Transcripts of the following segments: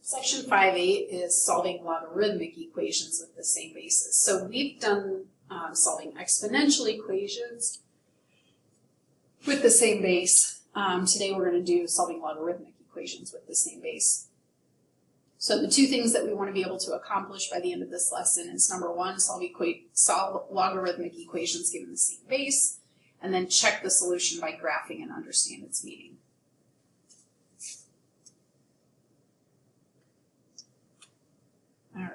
Section 5.8 is solving logarithmic equations with the same basis. So we've done solving exponential equations with the same base. Today we're going to do solving logarithmic equations with the same base. So the two things that we want to be able to accomplish by the end of this lesson is number one, solve logarithmic equations given the same base, and then check the solution by graphing and understand its meaning. All right.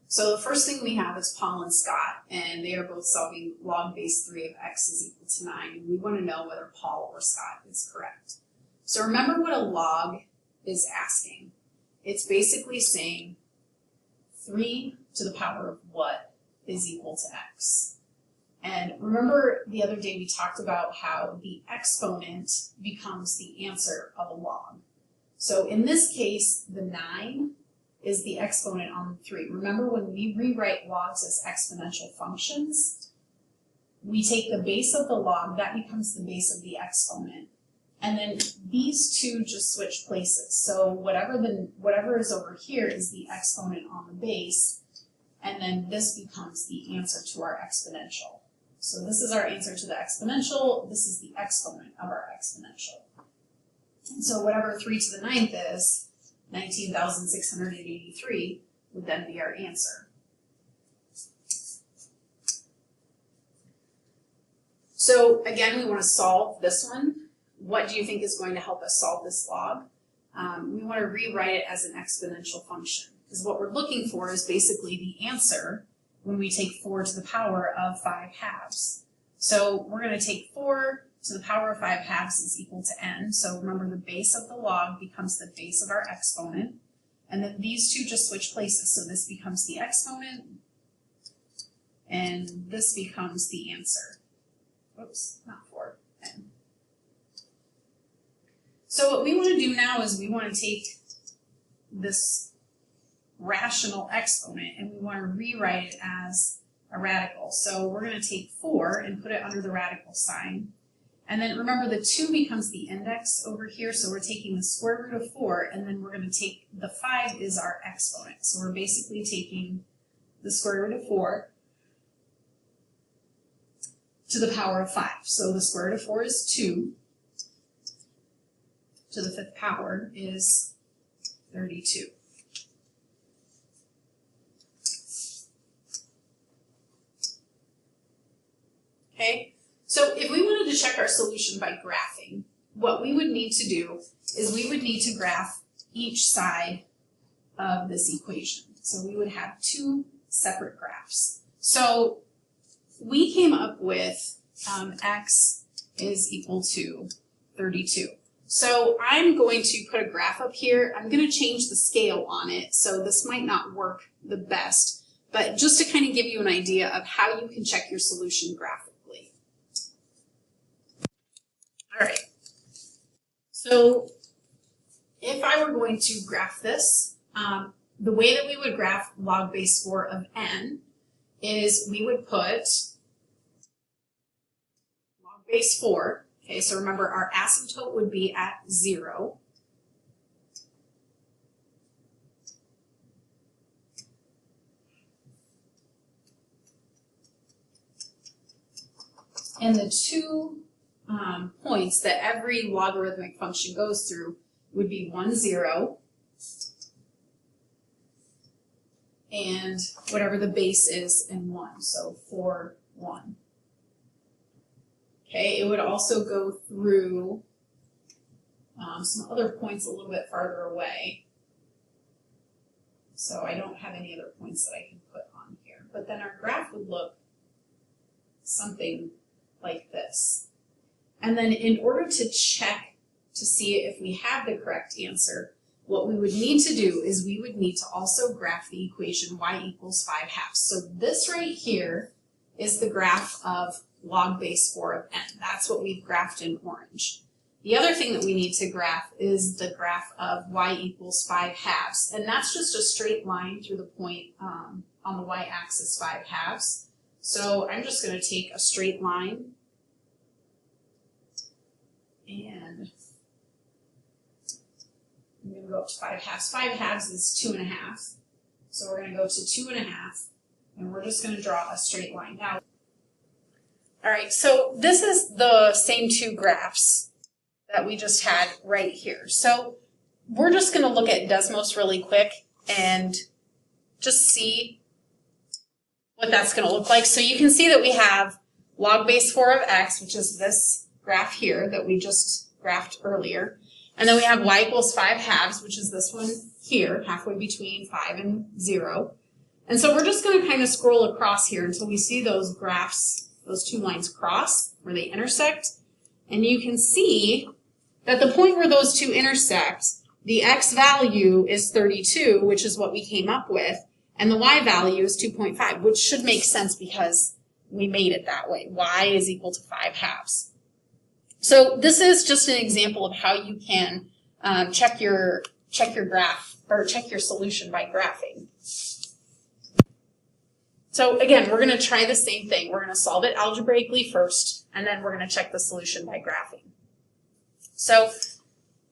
So the first thing we have is Paul and Scott, and they are both solving log base 3 of x is equal to 9, and we want to know whether Paul or Scott is correct. So remember what a log is asking. It's basically saying 3 to the power of what is equal to x. And remember the other day we talked about how the exponent becomes the answer of a log. So in this case, the 9 is the exponent on the 3. Remember when we rewrite logs as exponential functions, we take the base of the log, that becomes the base of the exponent. And then these two just switch places. So whatever is over here is the exponent on the base, and then this becomes the answer to our exponential. So this is our answer to the exponential, this is the exponent of our exponential. And so whatever 3 to the 9th is, 19,683 would then be our answer. So again, we want to solve this one. What do you think is going to help us solve this log? We want to rewrite it as an exponential function, because what we're looking for is basically the answer when we take 4 to the power of 5 halves. So we're going to take 4 to the power of 5 halves is equal to n. So remember, the base of the log becomes the base of our exponent. And then these two just switch places. So this becomes the exponent, and this becomes the answer. Oops, not 4, n. So what we want to do now is we want to take this rational exponent and we want to rewrite it as a radical. So we're going to take 4 and put it under the radical sign. And then remember, the 2 becomes the index over here, so we're taking the square root of 4, and then we're going to take the 5 is our exponent. So we're basically taking the square root of 4 to the power of 5. So the square root of 4 is 2 to the 5th power is 32. Okay? So if we wanted to check our solution by graphing, what we would need to do is we would need to graph each side of this equation. So we would have 2 separate graphs. So we came up with x is equal to 32. So I'm going to put a graph up here. I'm going to change the scale on it, so this might not work the best, but just to kind of give you an idea of how you can check your solution graphically. All right, so if I were going to graph this, the way that we would graph log base 4 of n is we would put log base 4, okay, so remember our asymptote would be at 0. And the 2 points that every logarithmic function goes through would be 1, 0, and whatever the base is, and 1, so 4, 1. Okay, it would also go through some other points a little bit farther away, so I don't have any other points that I can put on here. But then our graph would look something like this. And then in order to check to see if we have the correct answer, what we would need to do is we would need to also graph the equation y equals 5 halves. So this right here is the graph of log base 4 of n. That's what we've graphed in orange. The other thing that we need to graph is the graph of y equals 5 halves. And that's just a straight line through the point on the y-axis 5 halves. So I'm just going to take a straight line and and I'm going to go up to 5 halves. 5 halves is 2 1/2. So we're going to go to 2 1/2, and we're just going to draw a straight line. Now, all right, so this is the same two graphs that we just had right here. So we're just going to look at Desmos really quick and just see what that's going to look like. So you can see that we have log base 4 of x, which is this graph here that we just graphed earlier. And then we have y equals 5 halves, which is this one here, halfway between 5 and 0. And so we're just going to kind of scroll across here until we see those graphs, those two lines cross, where they intersect. And you can see that the point where those two intersect, the x value is 32, which is what we came up with, and the y value is 2.5, which should make sense because we made it that way. Y is equal to 5 halves. So this is just an example of how you can check your graph, or check your solution by graphing. So again, we're going to try the same thing. We're going to solve it algebraically first, and then we're going to check the solution by graphing. So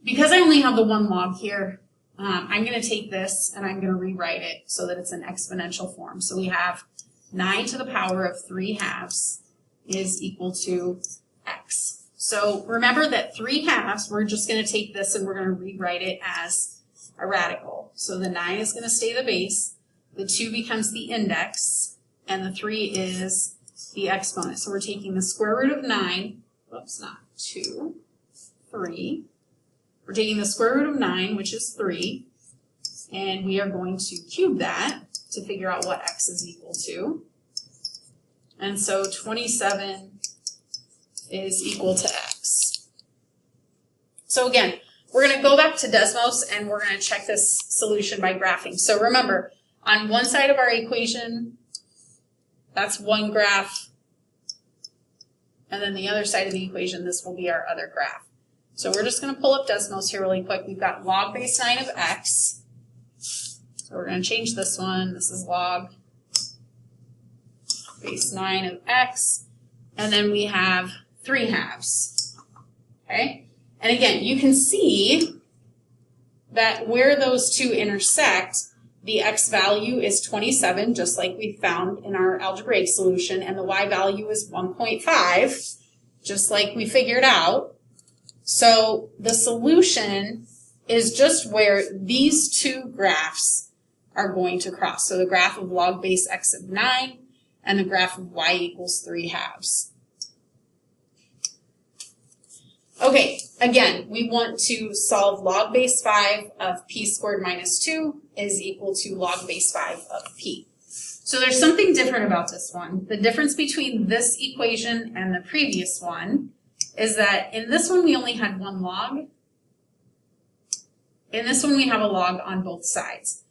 because I only have the one log here, I'm going to take this and I'm going to rewrite it so that it's in exponential form. So we have 9 to the power of 3 halves is equal to x. So remember that 3 halves, we're just going to take this and we're going to rewrite it as a radical. So the 9 is going to stay the base, the 2 becomes the index, and the 3 is the exponent. So we're taking the square root of 9, whoops, not 2, 3. We're taking the square root of 9, which is 3, and we are going to cube that to figure out what x is equal to. And so 27 is equal to x. So again, we're going to go back to Desmos and we're going to check this solution by graphing. So remember, on one side of our equation, that's one graph, and then the other side of the equation, this will be our other graph. So we're just going to pull up Desmos here really quick. We've got log base 9 of x. So we're going to change this one. This is log base 9 of x. And then we have 3 halves. Okay? And again, you can see that where those two intersect, the x value is 27, just like we found in our algebraic solution, and the y value is 1.5, just like we figured out. So the solution is just where these two graphs are going to cross. So the graph of log base x of 9 and the graph of y equals 3 halves. Okay, again, we want to solve log base 5 of p squared minus 2 is equal to log base 5 of p. So there's something different about this one. The difference between this equation and the previous one is that in this one we only had one log. In this one we have a log on both sides.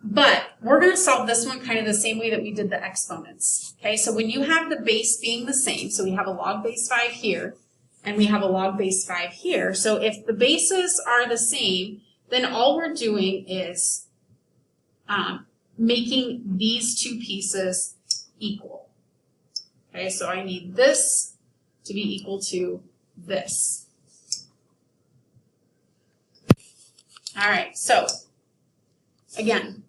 But we're going to solve this one kind of the same way that we did the exponents. Okay, so when you have the base being the same, so we have a log base 5 here, and we have a log base 5 here. So if the bases are the same, then all we're doing is making these two pieces equal. Okay, so I need this to be equal to this. All right, so again,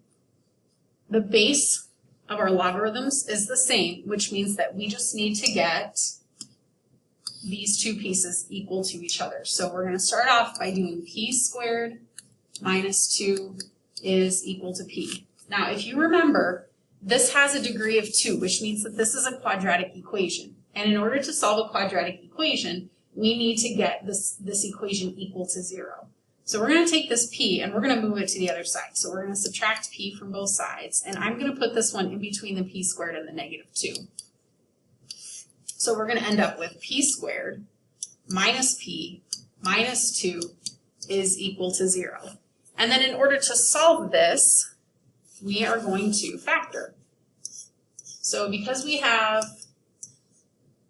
the base of our logarithms is the same, which means that we just need to get these two pieces equal to each other. So we're going to start off by doing p squared minus 2 is equal to p. Now, if you remember, this has a degree of 2, which means that this is a quadratic equation. And in order to solve a quadratic equation, we need to get this equation equal to 0. So we're going to take this p and we're going to move it to the other side. So we're going to subtract p from both sides. And I'm going to put this one in between the p squared and the negative 2. So we're going to end up with p squared minus p minus 2 is equal to 0. And then in order to solve this, we are going to factor. So because we have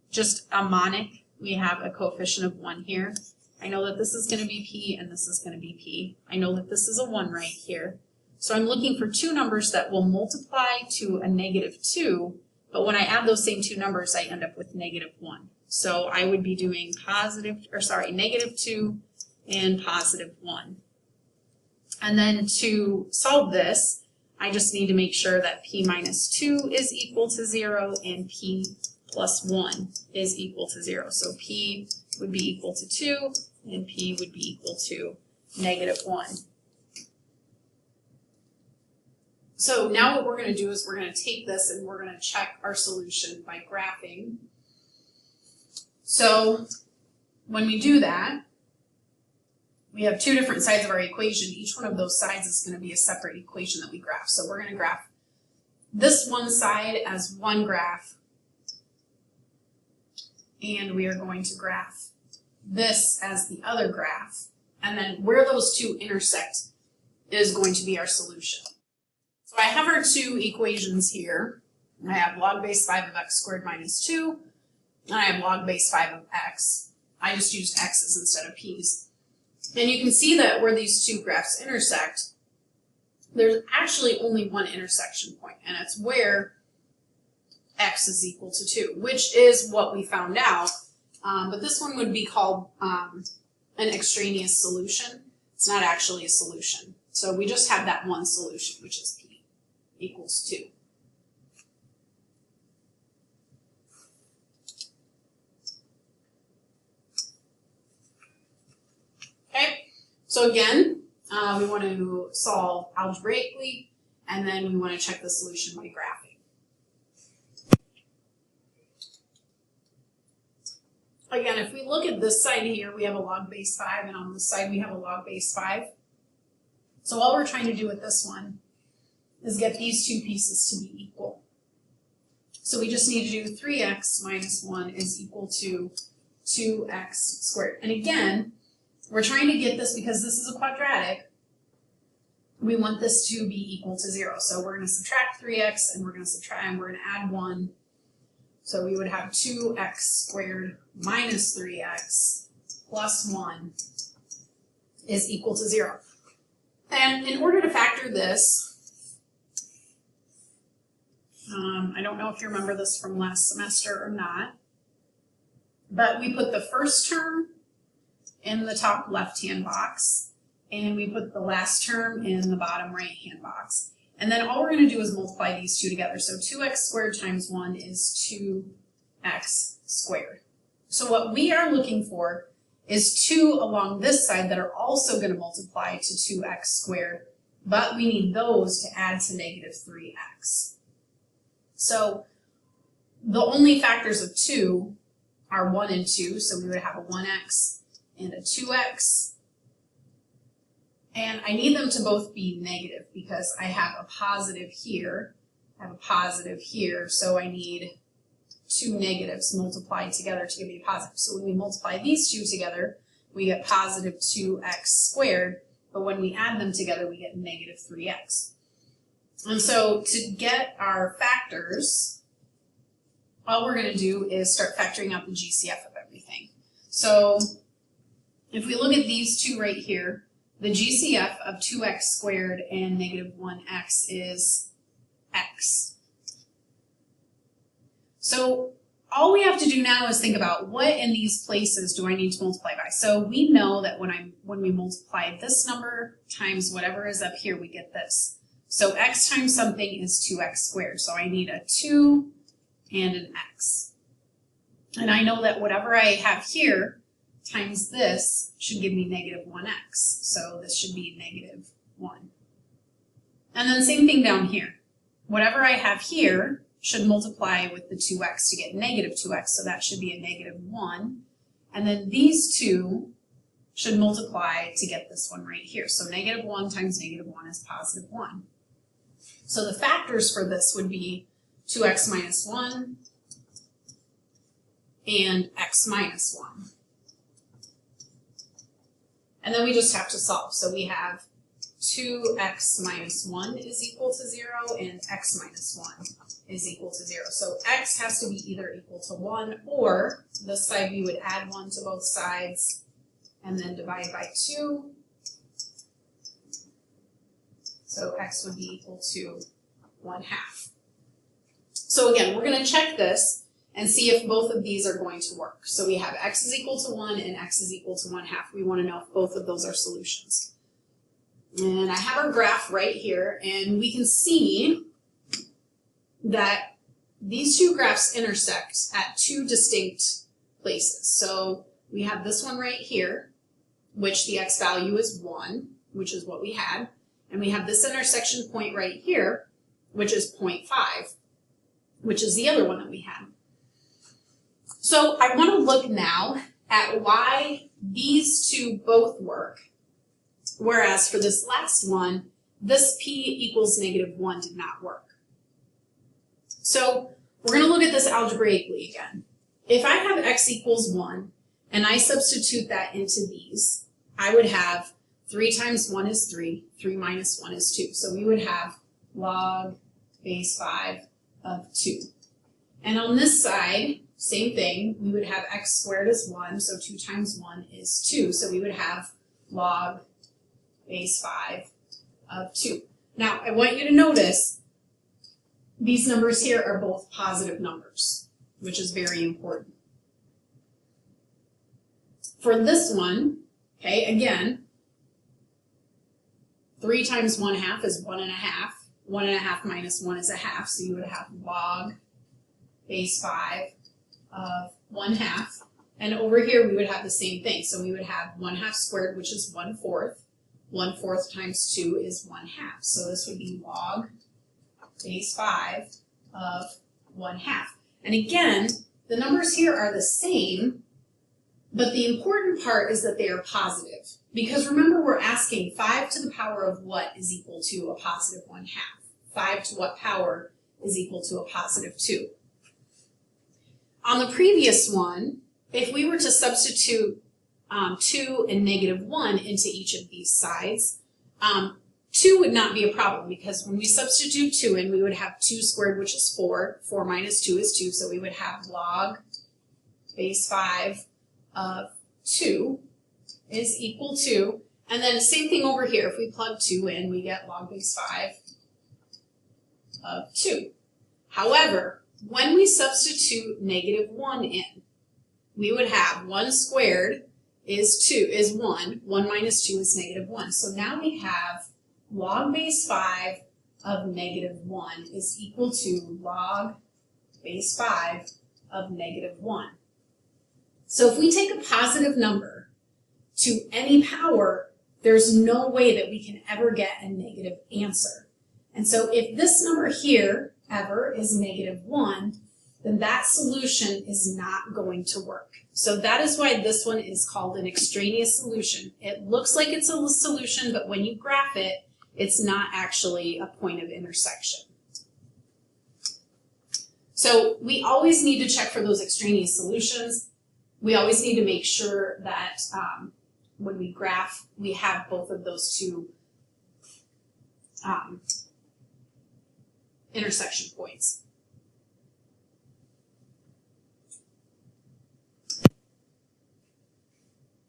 just a monic, we have a coefficient of 1 here. I know that this is going to be p and this is going to be p. I know that this is a 1 right here. So I'm looking for two numbers that will multiply to a negative 2, but when I add those same two numbers, I end up with negative 1. So I would be doing -2 and +1. And then to solve this, I just need to make sure that p minus 2 is equal to 0 and p plus 1 is equal to 0. So p would be equal to 2 and p would be equal to -1. So now what we're going to do is we're going to take this and we're going to check our solution by graphing. So when we do that, we have two different sides of our equation. Each one of those sides is going to be a separate equation that we graph. So we're going to graph this one side as one graph, and we are going to graph this as the other graph. And then where those two intersect is going to be our solution. So I have our two equations here. I have log base 5 of x squared minus 2, and I have log base 5 of x. I just used x's instead of p's. And you can see that where these two graphs intersect, there's actually only one intersection point, and it's where x is equal to 2, which is what we found out. But this one would be called an extraneous solution. It's not actually a solution. So we just have that one solution, which is p equals 2. Okay, so again, we want to solve algebraically, and then we want to check the solution by graphing. Again, if we look at this side here, we have a log base 5, and on this side we have a log base 5. So all we're trying to do with this one is get these two pieces to be equal. So we just need to do 3x minus 1 is equal to 2x squared. And again, we're trying to get this because this is a quadratic. We want this to be equal to 0. So we're going to subtract 3x and we're going to add 1. So we would have 2x squared minus 3x plus 1 is equal to 0. And in order to factor this, I don't know if you remember this from last semester or not, but we put the first term in the top left-hand box, and we put the last term in the bottom right-hand box. And then all we're going to do is multiply these two together. So 2x squared times 1 is 2x squared. So what we are looking for is 2 along this side that are also going to multiply to 2x squared, but we need those to add to -3x. So the only factors of 2 are 1 and 2, so we would have a 1x and a 2x. And I need them to both be negative because I have a positive here, so I need two negatives multiplied together to give me a positive. So when we multiply these two together, we get positive 2x squared, but when we add them together, we get -3x. And so to get our factors, all we're going to do is start factoring out the GCF of everything. So if we look at these two right here, the GCF of 2x squared and -1x is x. So all we have to do now is think about what in these places do I need to multiply by. So we know that when we multiply this number times whatever is up here, we get this. So x times something is 2x squared. So I need a 2 and an x. And I know that whatever I have here times this should give me -1x. So this should be -1. And then same thing down here. Whatever I have here should multiply with the 2x to get -2x, so that should be a -1. And then these two should multiply to get this one right here. So -1 times -1 is +1. So the factors for this would be 2x minus 1 and x minus 1. And then we just have to solve. So we have 2x minus 1 is equal to 0 and x minus 1 is equal to 0. So x has to be either equal to 1 or this side we would add 1 to both sides and then divide by 2. So x would be equal to 1/2. So again, we're going to check this, and see if both of these are going to work. So we have x is equal to 1 and x is equal to 1/2. We want to know if both of those are solutions. And I have our graph right here, and we can see that these two graphs intersect at two distinct places. So we have this one right here, which the x value is 1, which is what we had. And we have this intersection point right here, which is 0.5, which is the other one that we had. So I want to look now at why these two both work, whereas for this last one, this p equals -1 did not work. So we're going to look at this algebraically again. If I have x equals 1 and I substitute that into these, I would have 3 times 1 is 3, 3 minus 1 is 2. So we would have log base 5 of 2. And on this side, same thing, we would have x squared is 1, so 2 times 1 is 2. So we would have log base 5 of 2. Now, I want you to notice these numbers here are both positive numbers, which is very important. For this one, okay, again, 3 times 1/2 is 1.5. 1.5 minus 1 is 1/2, so you would have log base 5 of 1/2. And over here we would have the same thing. So we would have 1/2 squared, which is 1/4. 1/4 times 2 is 1/2. So this would be log base 5 of 1/2. And again, the numbers here are the same, but the important part is that they are positive. Because remember, we're asking 5 to the power of what is equal to a positive 1/2? 5 to what power is equal to a positive 2? On the previous one, if we were to substitute 2 and -1 into each of these sides, 2 would not be a problem, because when we substitute 2 in, we would have 2 squared, which is 4. 4 minus 2 is 2, so we would have log base 5 of 2 is equal to, and then same thing over here, if we plug 2 in, we get log base 5 of 2. However, when we substitute -1 in, we would have 1 squared is 1. 1 minus 2 is -1. So now we have log base 5 of -1 is equal to log base 5 of -1. So if we take a positive number to any power, there's no way that we can ever get a negative answer. And so if this number here ever is -1, then that solution is not going to work. So that is why this one is called an extraneous solution. It looks like it's a solution, but when you graph it, it's not actually a point of intersection. So we always need to check for those extraneous solutions. We always need to make sure that when we graph, we have both of those two intersection points.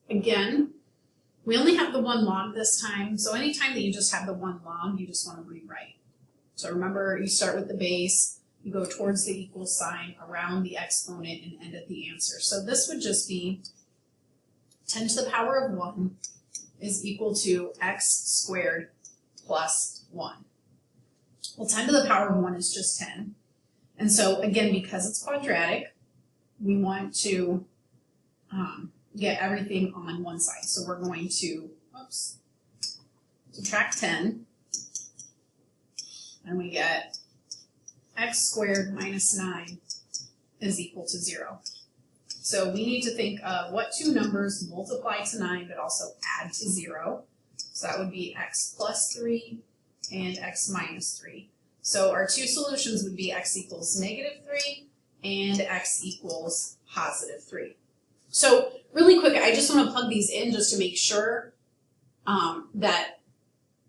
Again, we only have the 1 log this time, so anytime that you just have the 1 log, you just want to rewrite. So remember, you start with the base, you go towards the equal sign, around the exponent, and end at the answer. So this would just be 10 to the power of 1 is equal to x squared plus 1. Well, 10 to the power of 1 is just 10. And so, again, because it's quadratic, we want to get everything on one side. So we're going to, subtract 10, and we get x squared minus 9 is equal to 0. So we need to think of what two numbers multiply to 9 but also add to 0. So that would be x plus 3 and x minus 3. So our two solutions would be x equals -3 and x equals positive 3. So really quick, I just want to plug these in just to make sure that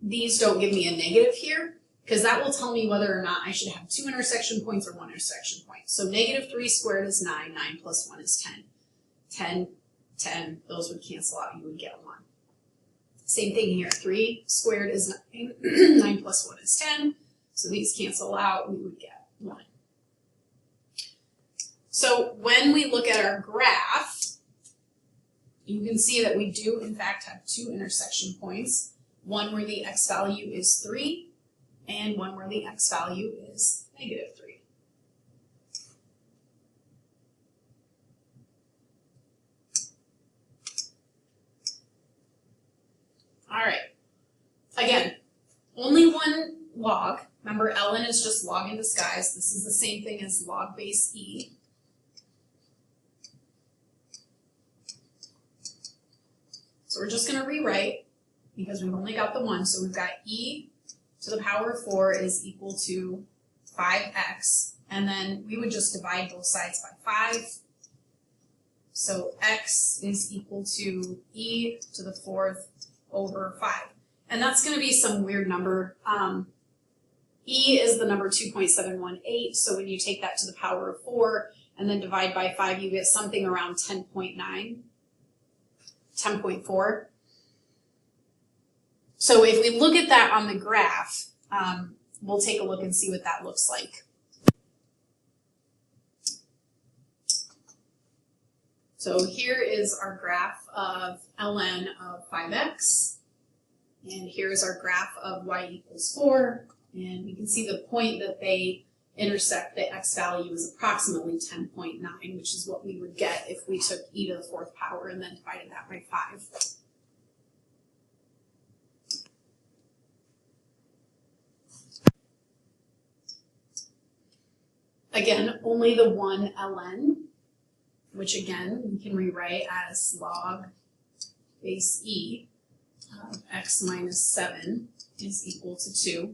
these don't give me a negative here, because that will tell me whether or not I should have 2 intersection points or 1 intersection point. So -3 squared is 9, 9 plus 1 is 10. 10, 10, those would cancel out, you would get 1. Same thing here, 3 squared is 9, 9 plus 1 is 10, so these cancel out, we would get 1. So when we look at our graph, you can see that we do in fact have two intersection points, one where the x value is 3 and one where the x value is negative 3. All right, again, only one log. Remember, ln is just log in disguise. This is the same thing as log base e. So we're just going to rewrite because we've only got the one. So we've got e to the power of 4 is equal to 5x. And then we would just divide both sides by 5. So x is equal to e to the 4th over 5. And that's going to be some weird number. E is the number 2.718. So when you take that to the power of 4 and then divide by 5, you get something around 10.9. 10.4. So if we look at that on the graph, we'll take a look and see what that looks like. So here is our graph of ln of 5x, and here's our graph of y equals 4, and we can see the point that they intersect, the x value is approximately 10.9, which is what we would get if we took e to the 4th power and then divided that by 5. Again, only the one ln, which again we can rewrite as log base e of x minus 7 is equal to 2.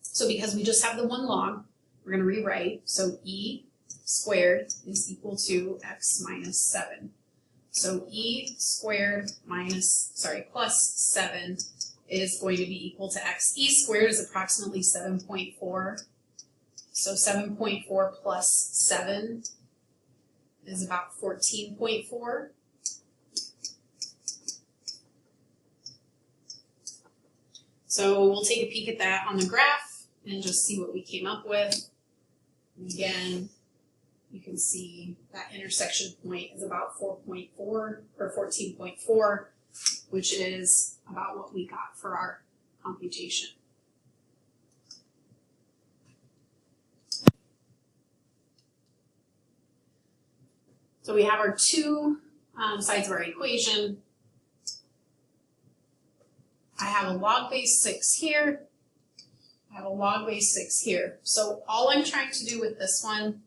So because we just have the one log, we're going to rewrite. So e squared is equal to x minus 7. So e squared plus 7 is going to be equal to x. E squared is approximately 7.4. So 7.4 plus 7 is about 14.4. So we'll take a peek at that on the graph and just see what we came up with. And again, you can see that intersection point is about 4.4 or 14.4, which is about what we got for our computation. So we have our two sides of our equation. I have a log base 6 here. I have a log base 6 here. So all I'm trying to do with this one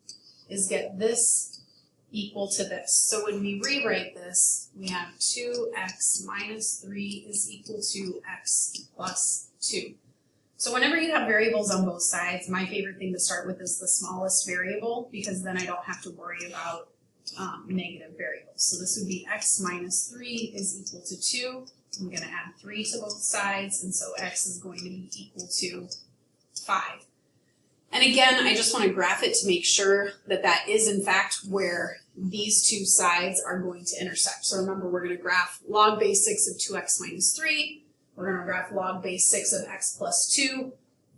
is get this equal to this. So when we rewrite this, we have 2x minus 3 is equal to x plus 2. So whenever you have variables on both sides, my favorite thing to start with is the smallest variable, because then I don't have to worry about negative variables. So this would be x minus 3 is equal to 2. I'm going to add 3 to both sides, and so x is going to be equal to 5. And again, I just want to graph it to make sure that that is in fact where these two sides are going to intersect. So remember, we're going to graph log base 6 of 2x minus 3. We're going to graph log base 6 of x plus 2,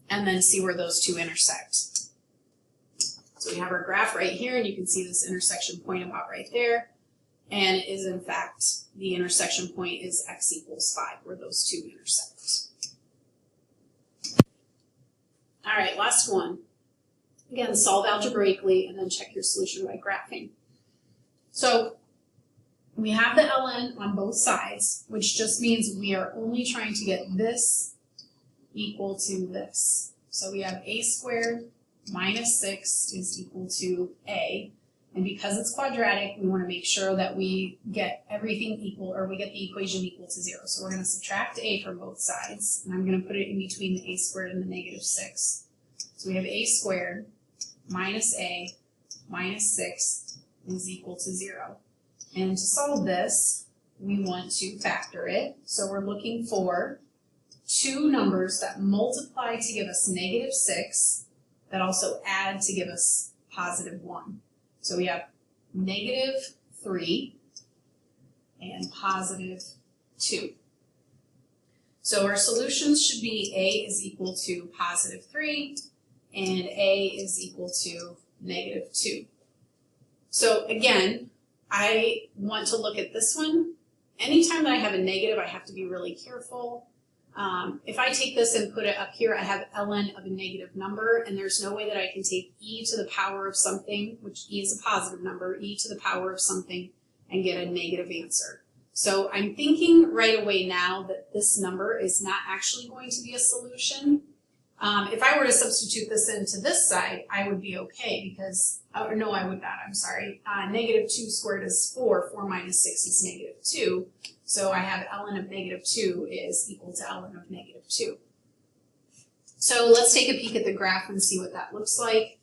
and then see where those two intersect. So we have our graph right here, and you can see this intersection point about right there. And it is in fact, the intersection point is x equals 5, where those two intersect. All right, last one. Again, solve algebraically and then check your solution by graphing. So we have the ln on both sides, which just means we are only trying to get this equal to this. So we have a squared minus 6 is equal to a. And because it's quadratic, we want to make sure that we get everything equal, or we get the equation equal to 0. So we're going to subtract a from both sides, and I'm going to put it in between the a squared and the negative 6. So we have a squared minus a minus 6 is equal to 0. And to solve this, we want to factor it. So we're looking for two numbers that multiply to give us negative 6, that also add to give us positive 1. So we have negative 3 and positive 2. So our solutions should be a is equal to positive 3 and a is equal to negative 2. So again, I want to look at this one. Anytime that I have a negative, I have to be really careful. If I take this and put it up here, I have ln of a negative number, and there's no way that I can take e to the power of something, which e is a positive number, e to the power of something, and get a negative answer. So I'm thinking right away now that this number is not actually going to be a solution. If I were to substitute this into this side, I would be okay because, or no, I would not, I'm sorry. Negative 2 squared is 4, 4 minus 6 is negative 2. So I have ln of negative 2 is equal to ln of negative 2. So let's take a peek at the graph and see what that looks like.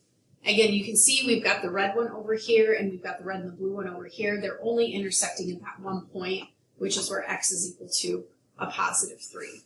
Again, you can see we've got the red one over here and we've got the red and the blue one over here. They're only intersecting at that one point, which is where x is equal to a positive 3.